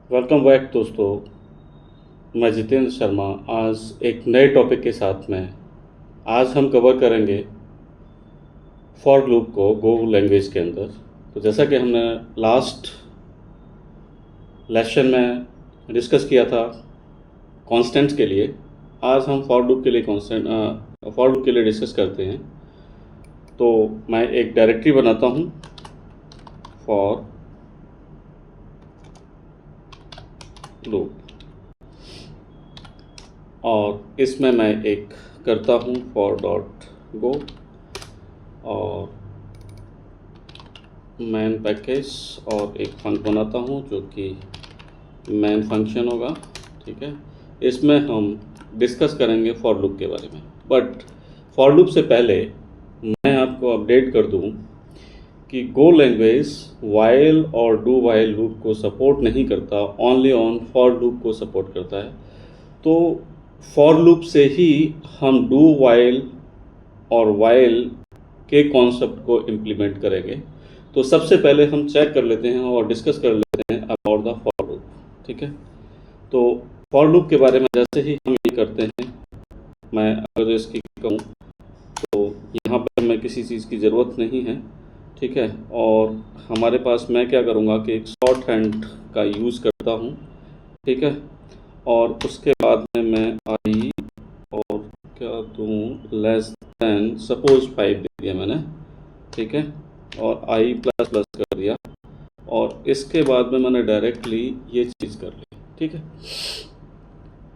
Welcome back दोस्तों। मैं जितेंद्र शर्मा आज एक नए टॉपिक के साथ में आज हम कवर करेंगे फॉर लूप को गो लैंग्वेज के अंदर। तो जैसा कि हमने लास्ट लेसन में डिस्कस किया था कांस्टेंट्स के लिए, आज हम फॉर लूप के लिए डिस्कस करते हैं। तो मैं एक डायरेक्टरी बनाता हूँ फॉर लूप, और इसमें मैं एक करता हूँ फॉर डॉट गो और मैन पैकेज और एक फंक्शन बनाता हूँ जो कि मैन फंक्शन होगा। ठीक है, इसमें हम डिस्कस करेंगे फॉर लूप के बारे में। बट फॉर लूप से पहले मैं आपको अपडेट कर दूँ कि गो लैंग्वेज वाइल और डू वाइल लूप को सपोर्ट नहीं करता, ओनली ऑन फॉर लूप को सपोर्ट करता है। तो फॉर लूप से ही हम डू वाइल और वाइल के कॉन्सेप्ट को इम्प्लीमेंट करेंगे। तो सबसे पहले हम चेक कर लेते हैं और डिस्कस कर लेते हैं अबाउट द फॉर लूप। ठीक है, तो फॉर लूप के बारे में जैसे ही हम ये करते हैं, मैं अगर इसकी कहूँ तो यहाँ पर मैं किसी चीज़ की ज़रूरत नहीं है। ठीक है, और हमारे पास मैं क्या करूँगा कि एक शॉर्ट हैंड का यूज़ करता हूँ। ठीक है, और उसके बाद में मैं आई और क्या दूँ, लेस दैन सपोज 5 दे दिया मैंने। ठीक है, और आई प्लस प्लस कर दिया, और इसके बाद में मैंने डायरेक्टली ये चीज़ कर ली। ठीक है,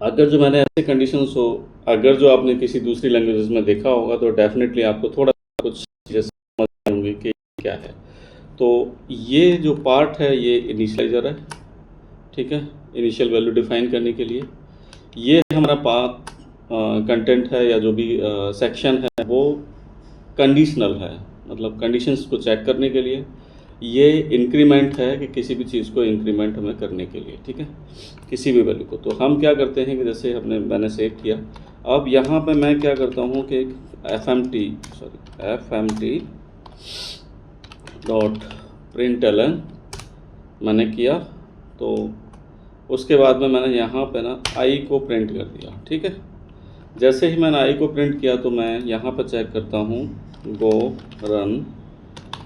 अगर जो मैंने ऐसे कंडीशंस हो, अगर जो आपने किसी दूसरी लैंग्वेजेस में देखा होगा तो डेफिनेटली आपको थोड़ा कुछ चीज़ें समझ आएंगी कि क्या है। तो ये जो पार्ट है ये इनिशियलाइजर है। ठीक है, इनिशियल वैल्यू डिफाइन करने के लिए ये हमारा पाथ कंटेंट है या जो भी सेक्शन है वो कंडीशनल है, मतलब कंडीशंस को चेक करने के लिए। ये इंक्रीमेंट है कि किसी भी चीज़ को इंक्रीमेंट हमें करने के लिए। ठीक है, किसी भी वैल्यू को। तो हम क्या करते हैं कि जैसे मैंने सेव किया, अब यहाँ पे मैं क्या करता हूँ कि F M T dot println मैंने किया। तो उसके बाद में मैंने यहाँ पे ना आई को प्रिंट कर दिया। ठीक है, जैसे ही मैंने आई को प्रिंट किया तो मैं यहाँ पर चेक करता हूँ गो रन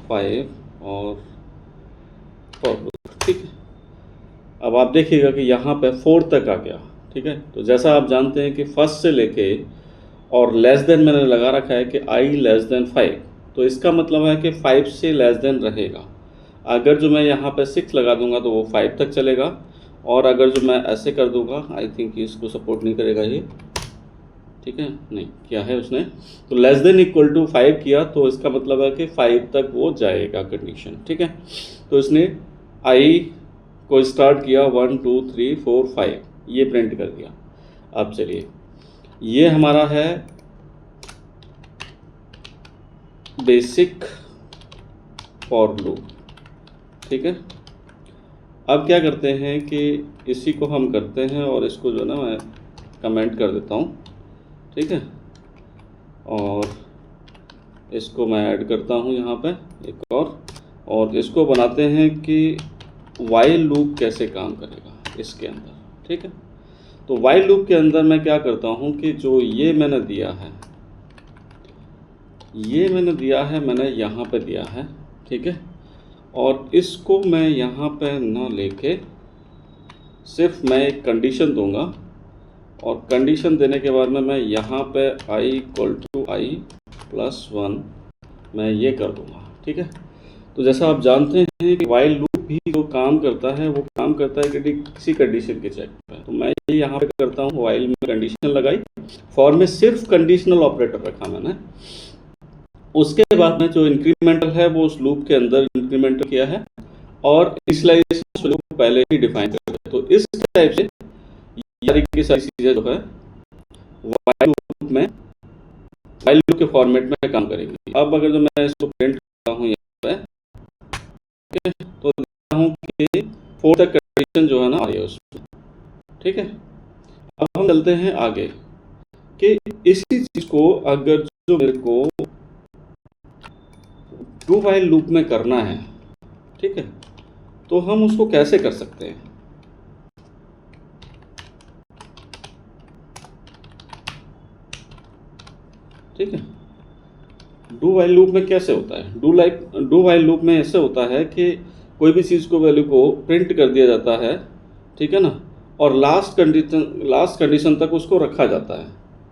5 और फॉर लूप। ठीक है, अब आप देखिएगा कि यहाँ पे 4 तक आ गया। ठीक है, तो जैसा आप जानते हैं कि फर्स्ट से लेके और लेस देन मैंने लगा रखा है कि आई लेस देन 5, तो इसका मतलब है कि 5 से लेस देन रहेगा। अगर जो मैं यहाँ पे 6 लगा दूंगा तो वो 5 तक चलेगा, और अगर जो मैं ऐसे कर दूंगा, आई थिंक इसको सपोर्ट नहीं करेगा ये। ठीक है, नहीं किया है उसने, तो लेस देन इक्वल टू 5 किया तो इसका मतलब है कि 5 तक वो जाएगा कंडीशन। ठीक है, तो इसने आई को स्टार्ट किया 1 2 3 4 5 ये प्रिंट कर दिया। अब चलिए, ये हमारा है बेसिक फॉर लूप। ठीक है, अब क्या करते हैं कि इसी को हम करते हैं और इसको जो है ना मैं कमेंट कर देता हूँ। ठीक है, और इसको मैं ऐड करता हूँ यहाँ पे एक और इसको बनाते हैं कि वाइल लूप कैसे काम करेगा इसके अंदर। ठीक है, तो वाइल लूप के अंदर मैं क्या करता हूँ कि जो ये मैंने दिया है, मैंने यहाँ पे दिया है। ठीक है, और इसको मैं यहाँ पे ना लेके सिर्फ मैं एक कंडीशन दूंगा, और कंडीशन देने के बाद में मैं यहाँ पे आई इक्वल टू आई प्लस 1 मैं ये कर दूंगा। ठीक है, तो जैसा आप जानते हैं कि वाइल लूप भी जो काम करता है वो काम करता है कि किसी कंडीशन के चेक पे। तो मैं ये यहाँ पे करता हूँ, वाइल में कंडीशन लगाई, फॉर में सिर्फ कंडीशनल ऑपरेटर रखा मैंने। उसके बाद में जो इंक्रीमेंटल है वो उस लूप के अंदर इंक्रीमेंटल किया है, और इनिशियलाइजेशन लूप पहले ही डिफाइन कर दिया। तो इस टाइप से ये सारी चीज़ें जो है वाइल लूप के फॉर्मेट में काम करेंगी। अब अगर जो मैं इसको प्रिंट करता हूँ यहाँ पे, तो देखता हूँ कि 4 तक कंडीशन जो है ना आ रही है उसमें। ठीक है, अब हम चलते हैं आगे कि इसी चीज़ को अगर जो मेरे को डू वाइल लूप में करना है, ठीक है, तो हम उसको कैसे कर सकते हैं। ठीक है। डू वाइल लूप में कैसे होता है? डू वाइल लूप में ऐसे होता है कि कोई भी चीज़ को वैल्यू को प्रिंट कर दिया जाता है, ठीक है ना, और लास्ट कंडीशन तक उसको रखा जाता है,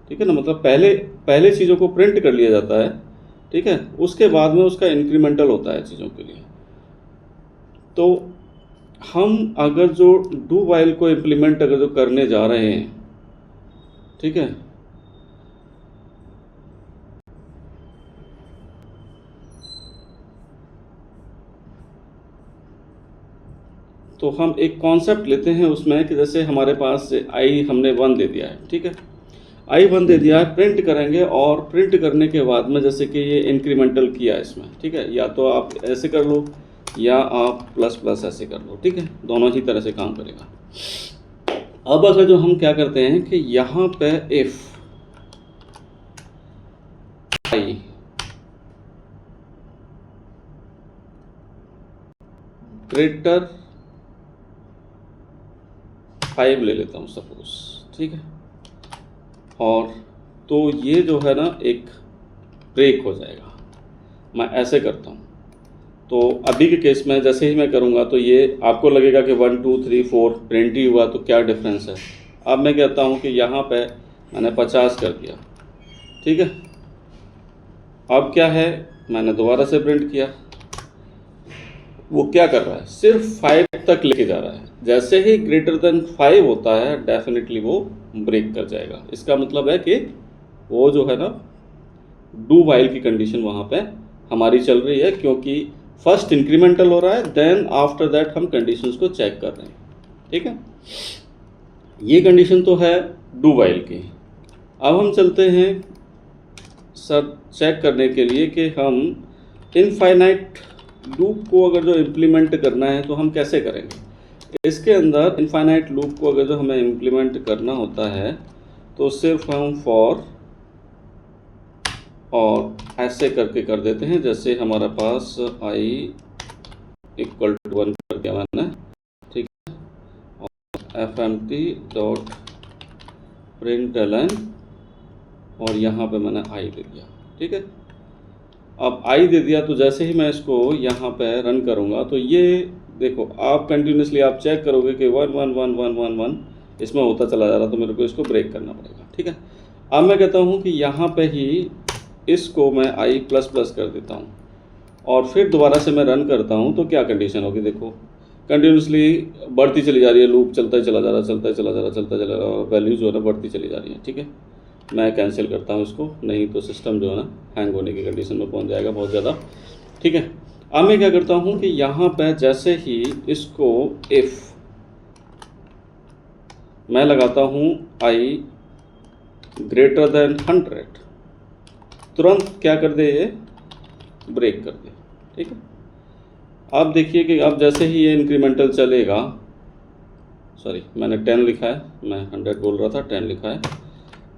ठीक है ना, मतलब पहले चीज़ों को प्रिंट कर लिया जाता है, ठीक है, उसके बाद में उसका इंक्रीमेंटल होता है चीज़ों के लिए। तो हम अगर जो डू वाइल को इम्प्लीमेंट अगर जो करने जा रहे हैं, ठीक है, तो हम एक कॉन्सेप्ट लेते हैं उसमें कि जैसे हमारे पास आई हमने 1 दे दिया है, ठीक है, आई 1 दे दिया है, प्रिंट करेंगे और प्रिंट करने के बाद में जैसे कि ये इंक्रीमेंटल किया इसमें, ठीक है, या तो आप ऐसे कर लो या आप प्लस प्लस ऐसे कर लो, ठीक है, दोनों ही तरह से काम करेगा। अब अगर जो हम क्या करते हैं कि यहाँ पे इफ आई ग्रेटर 5 ले लेता हूँ सपोज, ठीक है, और तो ये जो है ना एक ब्रेक हो जाएगा। मैं ऐसे करता हूँ, तो अभी के केस में जैसे ही मैं करूँगा तो ये आपको लगेगा कि 1 2 3 4 प्रिंट ही हुआ, तो क्या डिफरेंस है। अब मैं कहता हूँ कि यहाँ पे मैंने 50 कर दिया, ठीक है, अब क्या है, मैंने दोबारा से प्रिंट किया, वो क्या कर रहा है, सिर्फ 5 तक लेके जा रहा है। जैसे ही ग्रेटर देन 5 होता है डेफिनेटली वो ब्रेक कर जाएगा। इसका मतलब है कि वो जो है ना डू वाइल की कंडीशन वहाँ पे हमारी चल रही है, क्योंकि फर्स्ट इंक्रीमेंटल हो रहा है, देन आफ्टर दैट हम कंडीशंस को चेक कर रहे हैं, ठीक है। ये कंडीशन तो है डू वाइल की। अब हम चलते हैं सर चेक करने के लिए कि हम इनफाइनाइट लूप को अगर जो इम्प्लीमेंट करना है तो हम कैसे करेंगे। इसके अंदर इनफाइनाइट लूप को अगर जो हमें इम्प्लीमेंट करना होता है तो सिर्फ हम फॉर और ऐसे करके कर देते हैं, जैसे हमारा पास आई इक्वल टू 1 कर दिया मैंने, ठीक है, और F M T dot println और यहाँ पे मैंने आई दे दिया, ठीक है। अब आई दे दिया तो जैसे ही मैं इसको यहाँ पे रन करूँगा तो ये देखो आप कंटिन्यूसली आप चेक करोगे कि 1 1 1 1 1 1 इसमें होता चला जा रहा, तो मेरे को इसको ब्रेक करना पड़ेगा, ठीक है। अब मैं कहता हूँ कि यहाँ पे ही इसको मैं आई प्लस प्लस कर देता हूँ और फिर दोबारा से मैं रन करता हूँ, तो क्या कंडीशन होगी, देखो कंटिन्यूसली बढ़ती चली जा रही है, लूप चलता ही चला जा रहा, चलता ही चला जा रहा, चलता चला जा रहा, वैल्यूज जो है ना बढ़ती चली जा रही है, ठीक है। मैं कैंसिल करता हूँ इसको, नहीं तो सिस्टम जो है ना हैंग होने की कंडीशन में पहुँच जाएगा बहुत ज़्यादा, ठीक है। अब मैं क्या करता हूँ कि यहाँ पे जैसे ही इसको इफ़ मैं लगाता हूँ आई ग्रेटर देन 100, तुरंत क्या कर दे, ये ब्रेक कर दे, ठीक है। अब देखिए कि अब जैसे ही ये इंक्रीमेंटल चलेगा, सॉरी मैंने 10 लिखा है, मैं 100 बोल रहा था, 10 लिखा है,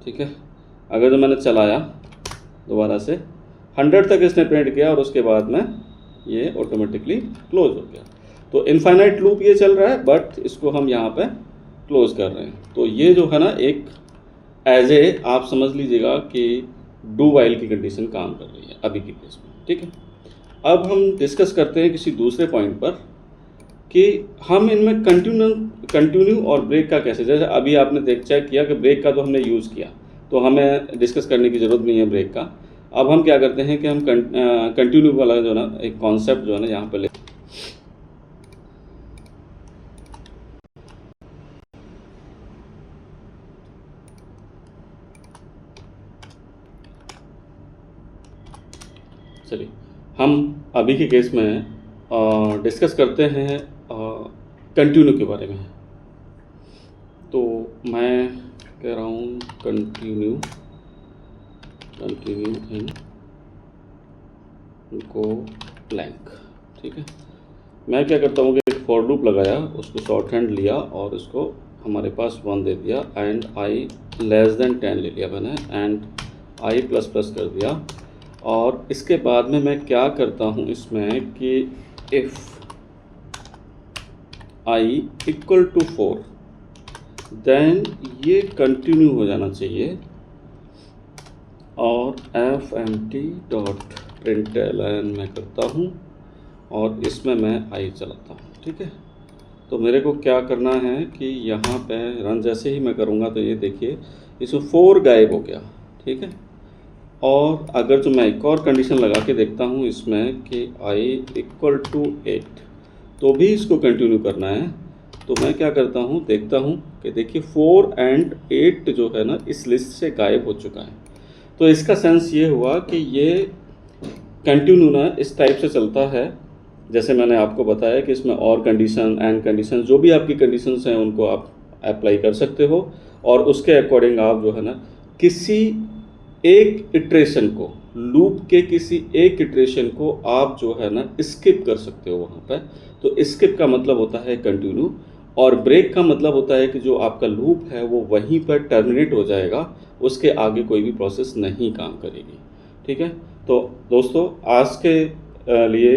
ठीक है। अगर जो मैंने चलाया दोबारा से 100 तक इसने प्रिंट किया और उसके बाद में ये ऑटोमेटिकली क्लोज हो गया। तो इनफाइनाइट लूप ये चल रहा है, बट इसको हम यहाँ पे क्लोज कर रहे हैं। तो ये जो है ना एक एज ए आप समझ लीजिएगा कि डू वाइल की कंडीशन काम कर रही है अभी के केस में, ठीक है। अब हम डिस्कस करते हैं किसी दूसरे पॉइंट पर कि हम इनमें कंटिन्यू और ब्रेक का कैसे, जैसे अभी आपने चेक किया कि ब्रेक का तो हमने यूज़ किया, तो हमें डिस्कस करने की ज़रूरत नहीं है ब्रेक का। अब हम क्या करते हैं कि हम कंटिन्यू वाला जो ना एक कॉन्सेप्ट जो है ना यहाँ पे ले, चलिए हम अभी के केस में डिस्कस करते हैं कंटिन्यू के बारे में। तो मैं कह रहा हूँ कंटिन्यू इन गो ब्लैंक, ठीक है। मैं क्या करता हूँ कि एक फॉर लूप लगाया, उसको शॉर्ट हैंड लिया और इसको हमारे पास 1 दे दिया एंड आई लेस देन 10 ले लिया मैंने एंड आई प्लस प्लस कर दिया। और इसके बाद में मैं क्या करता हूँ इसमें कि if I equal to 4 then ये कंटिन्यू हो जाना चाहिए और fmt.println मैं करता हूँ और इसमें मैं आई चलाता हूँ। ठीक है, तो मेरे को क्या करना है कि यहाँ पे रन जैसे ही मैं करूँगा तो ये देखिए इसमें 4 गायब हो गया। ठीक है, और अगर जो मैं एक और कंडीशन लगा के देखता हूँ इसमें कि i इक्वल टू 8 तो भी इसको कंटिन्यू करना है। तो मैं क्या करता हूँ, देखता हूँ कि देखिए 4 एंड 8 जो है ना इस लिस्ट से गायब हो चुका है। तो इसका सेंस ये हुआ कि ये कंटिन्यू ना इस टाइप से चलता है, जैसे मैंने आपको बताया कि इसमें और कंडीशन एंड कंडीशन जो भी आपकी कंडीशंस हैं उनको आप अप्लाई कर सकते हो और उसके अकॉर्डिंग आप जो है ना किसी एक इटरेशन को, लूप के किसी एक इटरेशन को आप जो है ना स्किप कर सकते हो वहाँ पर। तो स्किप का मतलब होता है कंटिन्यू, और ब्रेक का मतलब होता है कि जो आपका लूप है वो वहीं पर टर्मिनेट हो जाएगा, उसके आगे कोई भी प्रोसेस नहीं काम करेगी। ठीक है, तो दोस्तों आज के लिए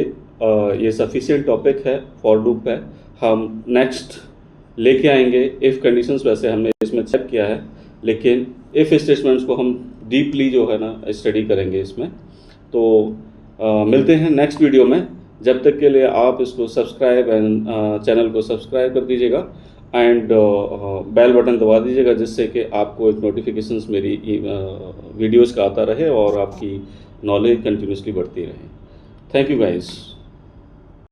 ये सफिशिएंट टॉपिक है, फॉर लूप है। हम नेक्स्ट लेके आएंगे इफ़ कंडीशंस, वैसे हमने इसमें चेक किया है लेकिन इफ़ स्टेटमेंट्स को हम डीपली जो है ना स्टडी करेंगे इसमें। तो मिलते हैं नेक्स्ट वीडियो में। जब तक के लिए आप इसको सब्सक्राइब एंड चैनल को सब्सक्राइब कर दीजिएगा एंड बेल बटन दबा दीजिएगा, जिससे कि आपको एक नोटिफिकेशंस मेरी वीडियोस का आता रहे और आपकी नॉलेज कंटिन्यूसली बढ़ती रहे। Thank you guys.